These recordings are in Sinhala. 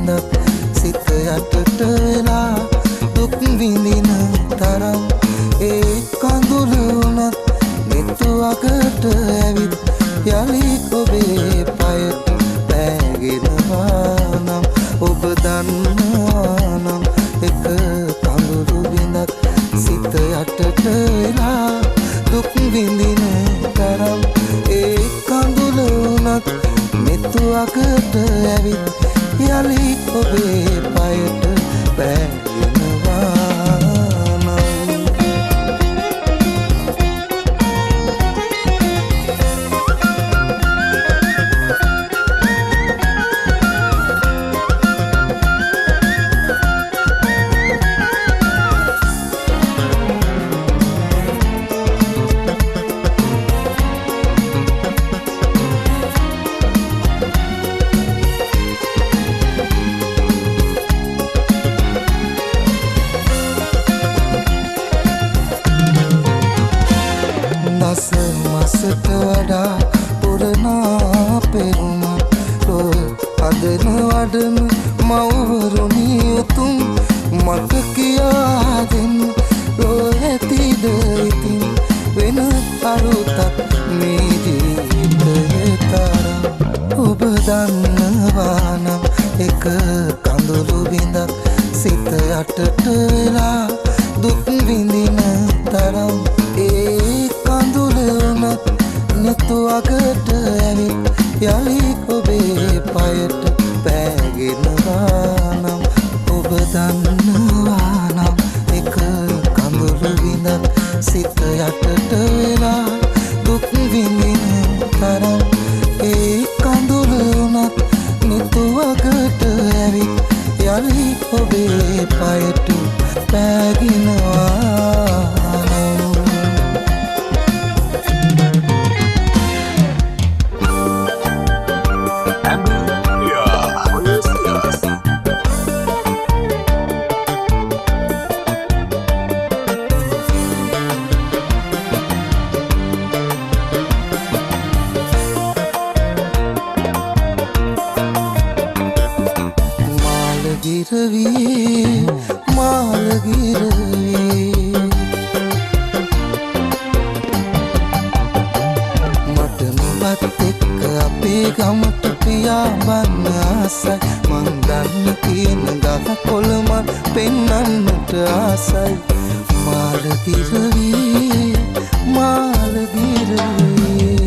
බිඳක් සිත යටට වෙලා දුක් විඳින තරම් ඒ කඳුළු වුණත් මෙතුවකට ඇවිත් යලි ඔබේ පයට පෑගෙනවා නම් ඔබ දන්නවා නම් එක කඳුළු බිඳක් සිත යටට වෙලා දුක් විඳින තරම් ඒ කඳුළු වුණත් මෙතුවකට ඇවිත් යලි ඔබේ පයට පෑගෙනවා මසට වඩා පුරනා පෙරුම ලොව අදන වඩන මවවරුනි උතුම් මට කියා දෙන්න ලොව ඇතිද ඉතින් වෙන අරුතක් මේ ජීවිතයේ තරම් ඔබ දන්නවා නම් එක කඳුළු බිඳක් සිත යටට වෙලා දුක් විඳින තරම් ඒ කඳුළු වුණත් නැතුවකට ඇවිත් යලි ඔබේ පයට පෑගෙනවා නම් ඔබ දන්නවා නම් එක කඳුළු බිඳක් සිත යටට වෙලා දුක් විඳින තරම් ඒ කඳුළු වුණත් නැතුවකට ඇවිත් යලි ඔබේ පයට පෑගෙනවා ගිරවී මාල ගිරවී මට නුඹත් එක්ක අපේ ගමට පියාඹන්න ආසයි මං දන්න තියෙන ගහ කොළ මල් පෙන්නන්නට ආසයි මාල ගිරවී මාල ගිරවී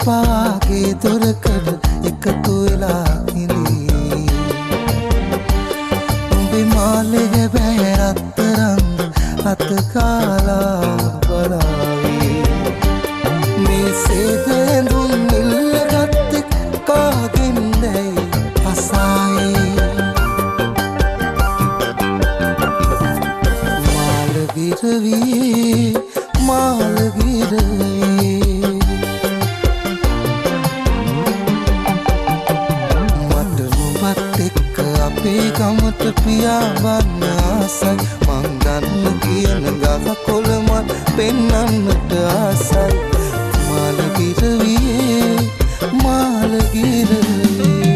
පාගේ දොරකඩ එකතු වෙලා ඉඳී උඹේ මාලේ බෑ රත්තරන් අත කාලා බලාවී මේ සේද ඇඳුම් ඉල්ලගත්තෙක් කාගෙන්දයි අසායි මාල ගිරවී මාල ගිරවී අපේ ගමට පියාඹන්න ආසයි මං දන්න කියන ගහ කොළ මල් පෙන්නන්නට ආසයි මාල ගිරවී මාල ගිරවී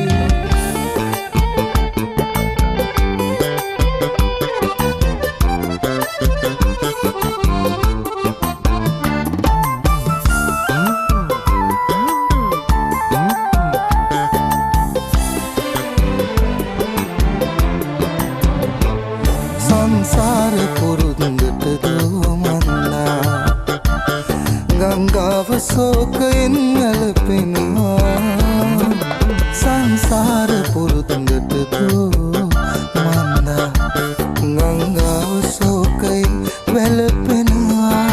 සංසාර පුරුද්දට දුවමන්නා ගංගාව සෝකයෙන් ඇලපෙනවා සංසාර පුරුද්දට දුවමන්නා ගංගාව සෝකයෙන් වැළපෙනවා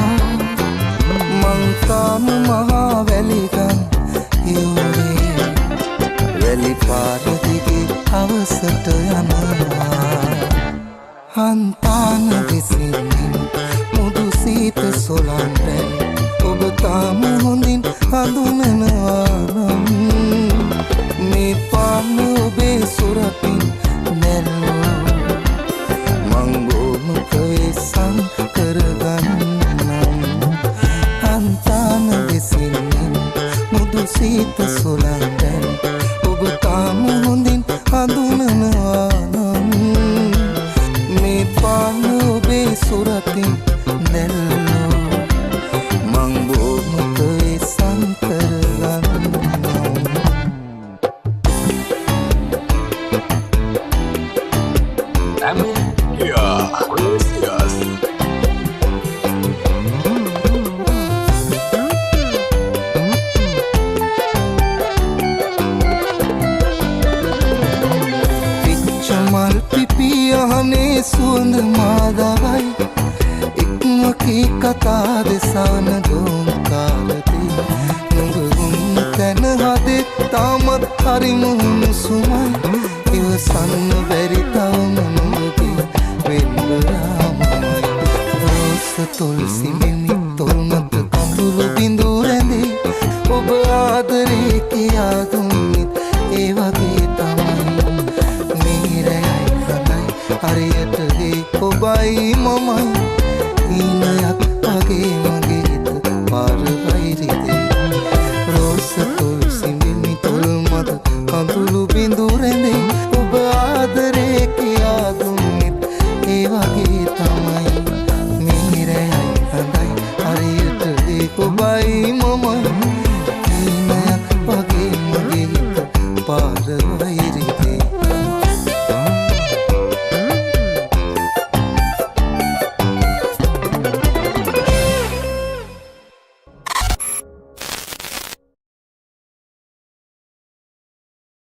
මං තාම මහා වැලිගම් යෝනේ වැලි පාර දිගේ හවසට යනවා හන්තාන විසින්මින් මුදු සීත සොලන් රැල් ඔබ තාම හොඳින් හඳුනනවා සීත සුළං ඔබ තාම හොඳින් හඳුනනවා නම් මේ පාන ඔබේ සුරතින් දැල්ලෝ මං බොමුත වෙසන් කරගන්නවා. මල් පිපියහනේ සුවඳ මාදවයි ඉක්මකී කතා දෙසාන දෝංකාරදී නුඹුන් තැන හදේ තාමත් හරිම උණුසුමයි ඉවසන්න බැරි තවම නුඹගේ වෙන්බරාමයි රෝස තොල් සිඹිමි තොල් මත කඳුළු බිඳු රැඳේ ඔබ ආදරේ කියා දුන්නෙත් ඒ වගේ තමයි හරියට ඒ ඔබයි මමයි ඊනයක්